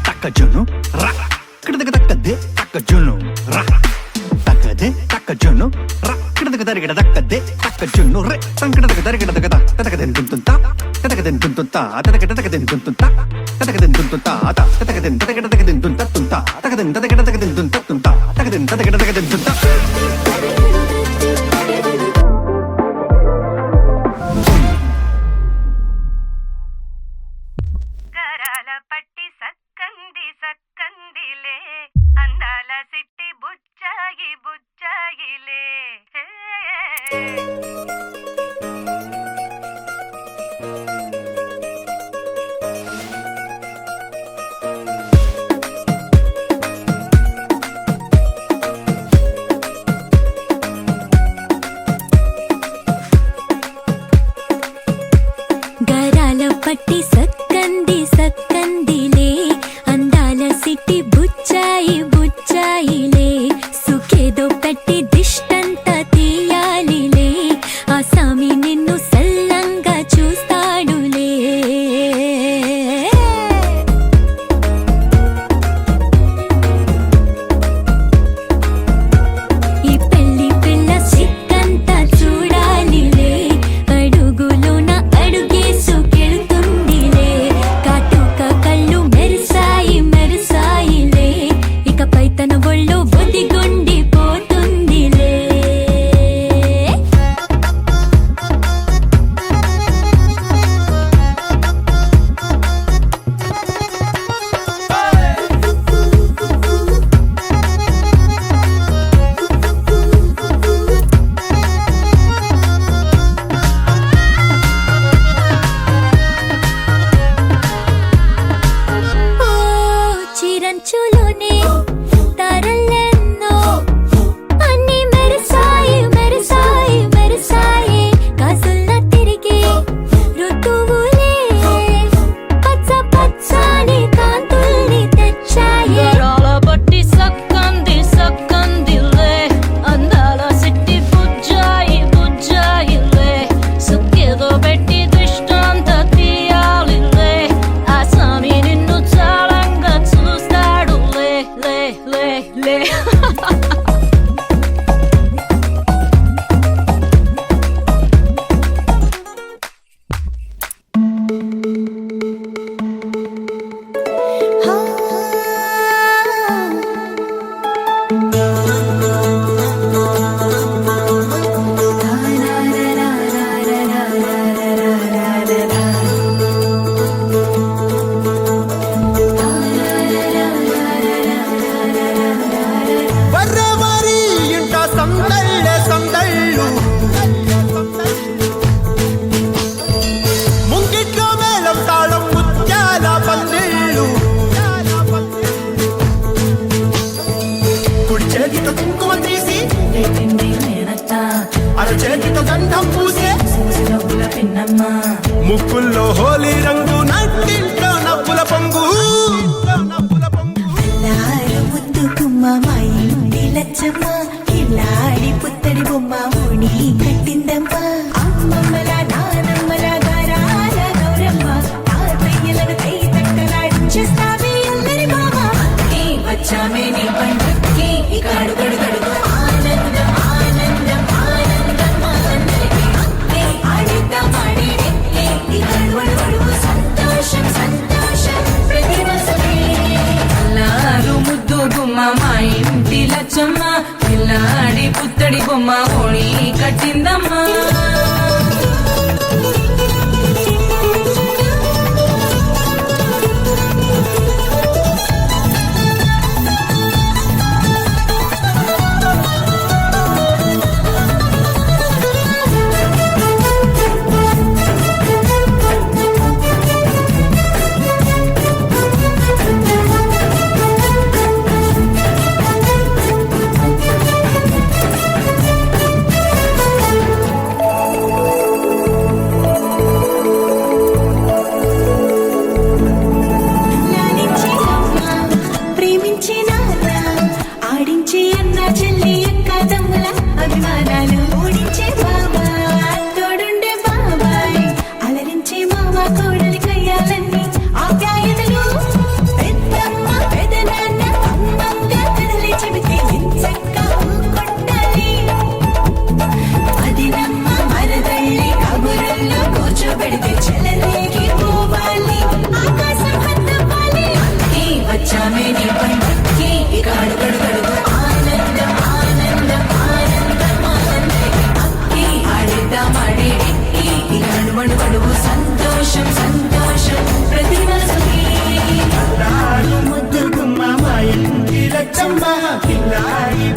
Takajunu, ra. Kidakadakade, takajunu, ra. Takade, takajunu, ra. Kidakadakade, takajunu, re. Tankadakadakada, tatakaden tuntunta, tatakaden tuntunta, tatakaden tuntunta, tatakaden tuntunta, tatakaden tunta tunta, tatakaden tunta tunta, tatakaden tunta. పట్టి సక్కంది సక్కందిలే అందాల సిట్టి బుచ్చాయి బుచ్చాయిలే సుఖేదో పెట్టి దిష్టంత తీయాలిలే ఆ సామి నిన్ను సల్లంగా చూస్తాడులే ఈ పెళ్లి పిల్ల సిక్కంతా చూడాలిలే అడుగులోన అడుగేసు తన ఒళ్ళో బొద్దిగుండి పోతుందిలే ఓ చిరంచులోనే చేతితో గంధం పూసే ముక్కుల్లో హోలీ రంగు నట్టింట్లో నవ్వుల పొంగు ముద్దు గుమ్మ మా ఇంటి లచ్చమ్మ కిల్లాడి పుత్తడి బొమ్మ ముడి కట్టిందమ్మ అమ్మమ్మల నానమ్మల గారాల గౌరమ్మ తాతయ్యలను కై తట్టలాడించేస్తావే అల్లరి మామ వచ్చామే నీ పండుగకి ఇక అడుగడు గడుగు ఆనందం ఆనందం ఆనందం అందరికీ ఆడిద్దాం ఆడిడే ఇక అడుగడు సంతోషం సంతోషం ప్రతివసమే అల్లారు ముద్దు గుమ్మ మా ఇంటి లచ్చమ్మ పిల్లాడి పుత్తడి బొమ్మ ఓణి కట్టిందమ్మా సంతోషం సంతోషం ప్రతి మనసుకి ముద్దు గుమ్మ మా ఇంటి లచ్చమ్మ కిల్లాడి